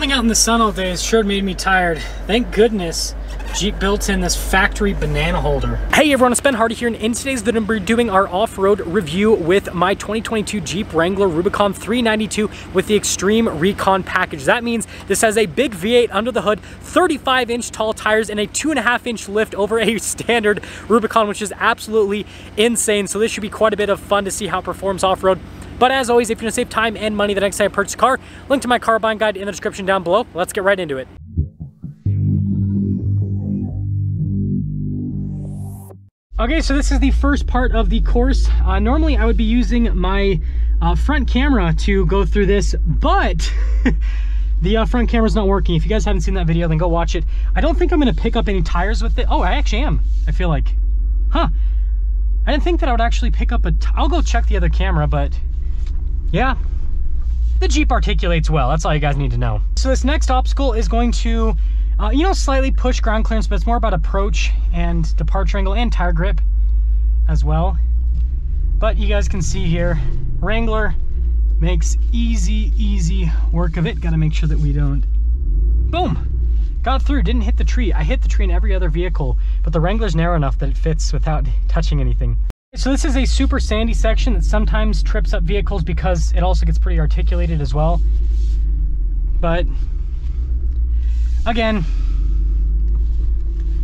Standing out in the sun all day has sure made me tired. Thank goodness Jeep built in this factory banana holder. Hey everyone, it's Ben Hardy here, and in today's video we're doing our off-road review with my 2022 Jeep Wrangler Rubicon 392 with the Xtreme Recon package. That means this has a big V8 under the hood, 35-inch tall tires, and a 2.5-inch lift over a standard Rubicon, which is absolutely insane. So this should be quite a bit of fun to see how it performs off-road. But as always, if you want to save time and money the next time I purchase a car, link to my car buying guide in the description down below. Let's get right into it. Okay, so this is the first part of the course. Normally I would be using my front camera to go through this, but the front camera's not working. If you guys haven't seen that video, then go watch it. I don't think I'm gonna pick up any tires with it. Oh, I actually am, I feel like. Huh. I didn't think that I would actually pick up I'll go check the other camera, but yeah, the Jeep articulates well. That's all you guys need to know. So this next obstacle is going to, you know, slightly push ground clearance, but it's more about approach and departure angle and tire grip as well. But you guys can see here, Wrangler makes easy work of it. Got to make sure that we don't, boom, got through, didn't hit the tree. I hit the tree in every other vehicle, but the Wrangler's narrow enough that it fits without touching anything. So this is a super sandy section that sometimes trips up vehicles because it also gets pretty articulated as well. But again,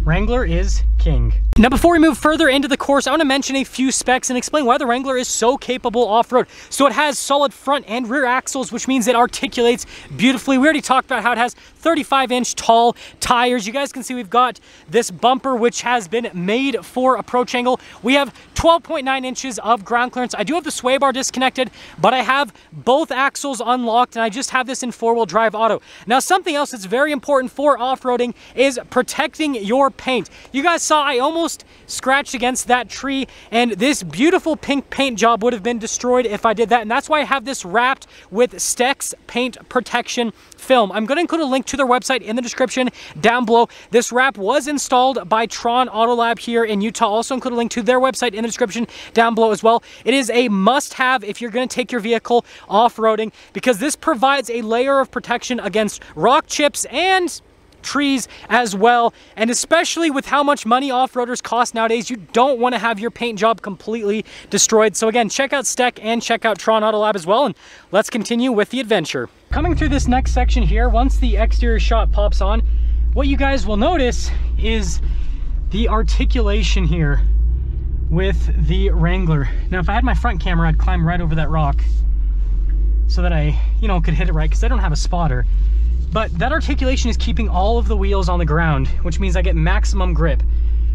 Wrangler is king. Now before we move further into the course, I want to mention a few specs and explain why the Wrangler is so capable off-road. So it has solid front and rear axles, which means it articulates beautifully. We already talked about how it has 35-inch tall tires. You guys can see we've got this bumper which has been made for approach angle. We have 12.9 inches of ground clearance. I do have the sway bar disconnected, but I have both axles unlocked, and I just have this in four-wheel drive auto. Now something else that's very important for off-roading is protecting your paint. You guys saw I almost scratched against that tree, and this beautiful pink paint job would have been destroyed if I did that, and that's why I have this wrapped with Stex paint protection film. I'm going to include a link to their website in the description down below. This wrap was installed by Tron Auto Lab here in Utah. Also include a link to their website in the description down below as well. It is a must-have if you're going to take your vehicle off-roading, because this provides a layer of protection against rock chips and trees as well, and especially with how much money off-roaders cost nowadays, you don't want to have your paint job completely destroyed. So again, check out Steck and check out Tron Auto Lab as well, and let's continue with the adventure. Coming through this next section here, once the exterior shot pops on, what you guys will notice is the articulation here with the Wrangler. Now if I had my front camera, I'd climb right over that rock so that I, you know, could hit it right, because I don't have a spotter. But that articulation is keeping all of the wheels on the ground, which means I get maximum grip,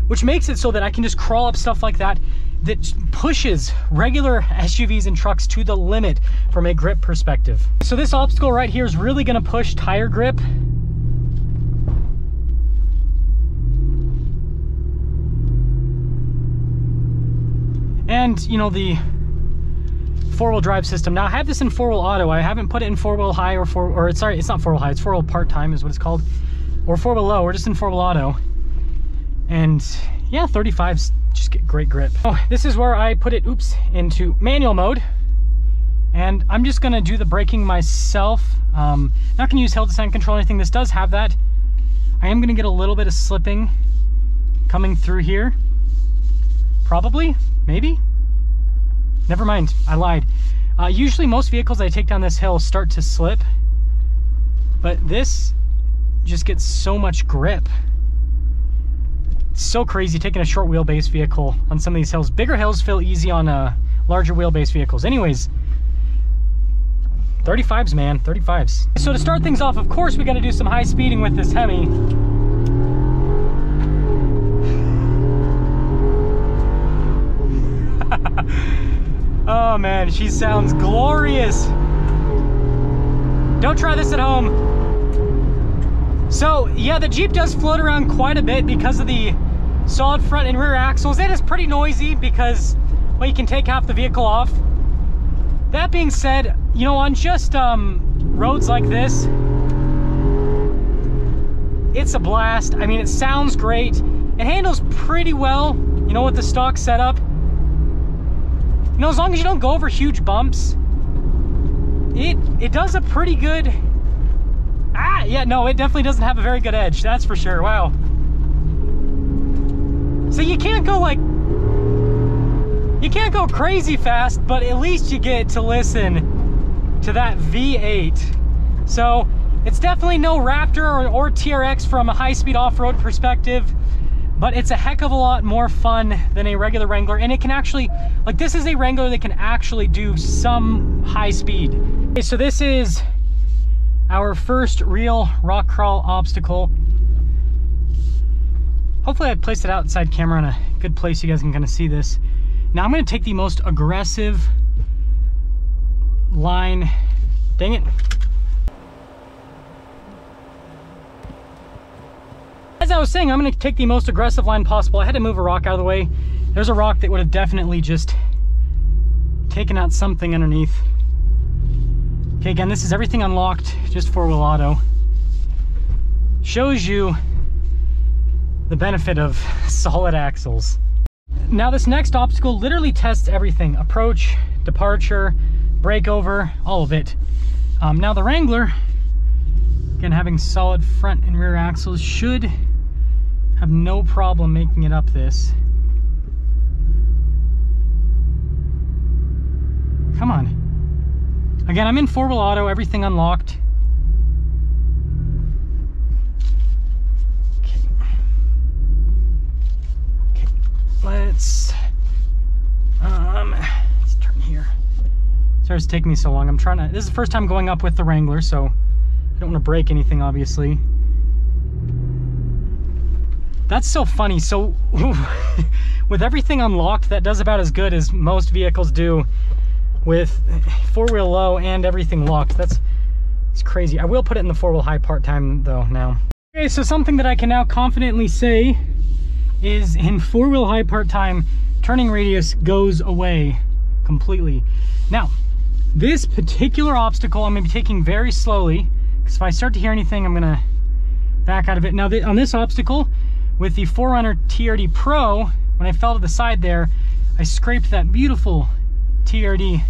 which makes it so that I can just crawl up stuff like that that pushes regular SUVs and trucks to the limit from a grip perspective. So this obstacle right here is really going to push tire grip. And, you know, the four-wheel drive system. Now I have this in four-wheel auto. I haven't put it in four-wheel high or sorry, it's not four-wheel high, it's four-wheel part-time is what it's called, or four-wheel low. We're just in four-wheel auto, and yeah, 35s just get great grip. Oh, this is where I put it, oops, into manual mode, and I'm just gonna do the braking myself. Not gonna use hill descent control or anything. This does have that. I am gonna get a little bit of slipping coming through here, probably, maybe. Never mind, I lied. Usually most vehicles I take down this hill start to slip, but this just gets so much grip. It's so crazy taking a short wheelbase vehicle on some of these hills. Bigger hills feel easy on larger wheelbase vehicles. Anyways, 35s, man, 35s. So to start things off, of course, we got to do some high speeding with this Hemi. Oh man, she sounds glorious. Don't try this at home. So yeah, the Jeep does float around quite a bit because of the solid front and rear axles. It is pretty noisy because, well, you can take half the vehicle off. That being said, you know, on just roads like this, it's a blast. I mean, it sounds great. It handles pretty well, you know, with the stock setup. You know, as long as you don't go over huge bumps, it does a pretty good Ah, yeah, no, it definitely doesn't have a very good edge, that's for sure. Wow. So you can't go like, you can't go crazy fast, but at least you get to listen to that V8. So it's definitely no Raptor or TRX from a high-speed off-road perspective, but it's a heck of a lot more fun than a regular Wrangler, and it can actually, like, this is a Wrangler that can actually do some high speed. Okay, so this is our first real rock crawl obstacle. Hopefully I placed it outside camera in a good place so you guys can kind of see this. Now I'm going to take the most aggressive line. Dang it. As I was saying, I'm going to take the most aggressive line possible. I had to move a rock out of the way. There's a rock that would have definitely just taken out something underneath. Okay, again, this is everything unlocked, just four-wheel auto. Shows you the benefit of solid axles. Now this next obstacle literally tests everything: approach, departure, breakover, all of it. Now the Wrangler, again, having solid front and rear axles, should have no problem making it up this. Come on. Again, I'm in four-wheel auto, everything unlocked. Let's turn here. Sorry it's taking me so long. I'm trying to, this is the first time going up with the Wrangler, so I don't want to break anything, obviously. That's so funny. So with everything unlocked, that does about as good as most vehicles do with four-wheel low and everything locked. It's crazy. I will put it in the four-wheel high part-time though now. Okay, so something that I can now confidently say is in four-wheel high part-time, turning radius goes away completely. Now, this particular obstacle I'm going to be taking very slowly, because if I start to hear anything, I'm going to back out of it. Now, on this obstacle, with the 4Runner TRD Pro, when I fell to the side there, I scraped that beautiful TRD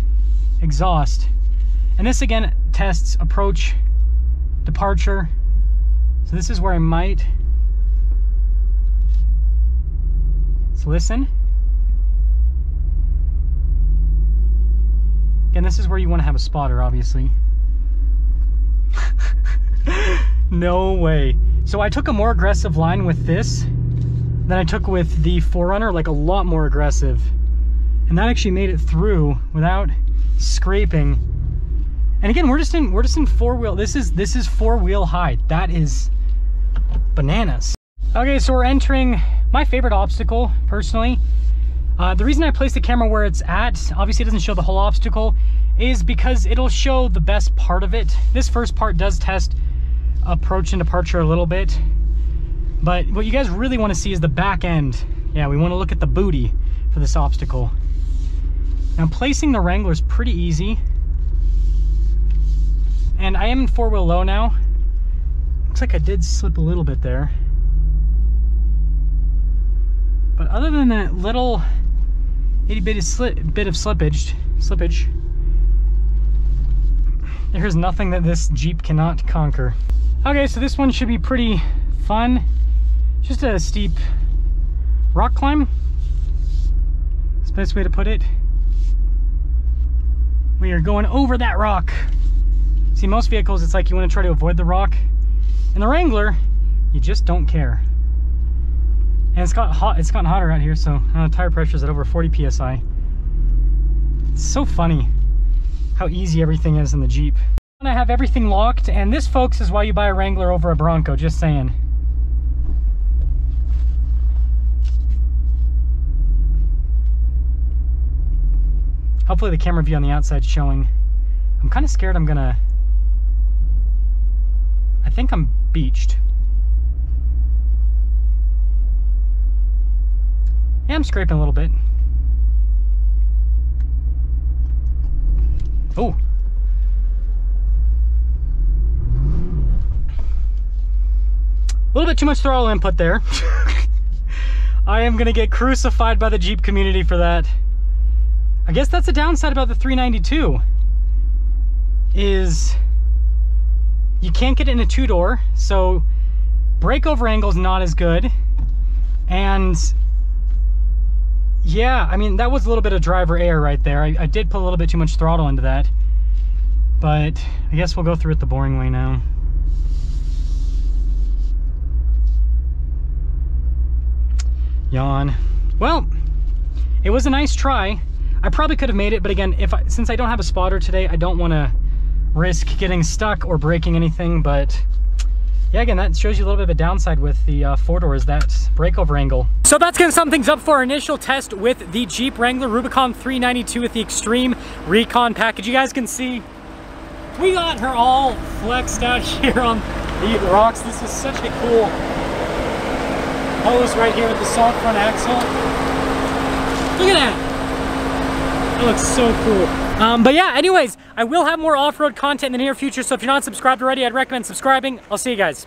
exhaust. And this, again, tests approach, departure. So this is where I might... Let's listen. Again, this is where you want to have a spotter, obviously. No way. So I took a more aggressive line with this than I took with the 4Runner, like a lot more aggressive. And that actually made it through without scraping. And again, we're just in four-wheel. This is four-wheel high. That is bananas. Okay, so we're entering my favorite obstacle, personally. The reason I placed the camera where it's at, obviously it doesn't show the whole obstacle, is because it'll show the best part of it. This first part does test approach and departure a little bit, but what you guys really want to see is the back end. Yeah, we want to look at the booty for this obstacle. Now, placing the Wrangler is pretty easy, and I am in four-wheel low now. Looks like I did slip a little bit there. But other than that little itty-bitty bit of slippage, there's nothing that this Jeep cannot conquer. Okay, so this one should be pretty fun. Just a steep rock climb. That's the best way to put it. We are going over that rock. See, most vehicles, it's like you want to try to avoid the rock. In the Wrangler, you just don't care. And it's gotten hotter out here, so tire pressure is at over 40 psi. It's so funny how easy everything is in the Jeep. I have everything locked, and this, folks, is why you buy a Wrangler over a Bronco, just saying. Hopefully the camera view on the outside is showing. I'm kind of scared I think I'm beached. Yeah, I'm scraping a little bit. Oh. A little bit too much throttle input there. I am gonna get crucified by the Jeep community for that. I guess that's the downside about the 392, is You can't get it in a two-door, so breakover angle is not as good. And yeah, I mean, that was a little bit of driver error right there. I did put a little bit too much throttle into that, but I guess we'll go through it the boring way now. Yawn. Well, it was a nice try. I probably could have made it, but again, since I don't have a spotter today, I don't want to risk getting stuck or breaking anything. But yeah, again, that shows you a little bit of a downside with the four-door is that breakover angle. So that's gonna sum things up for our initial test with the Jeep Wrangler Rubicon 392 with the Xtreme Recon package. You guys can see we got her all flexed out here on the rocks. This is such a cool hose right here with the solid front axle. Look at that. That looks so cool. But yeah, anyways, I will have more off-road content in the near future, so if you're not subscribed already, I'd recommend subscribing. I'll see you guys.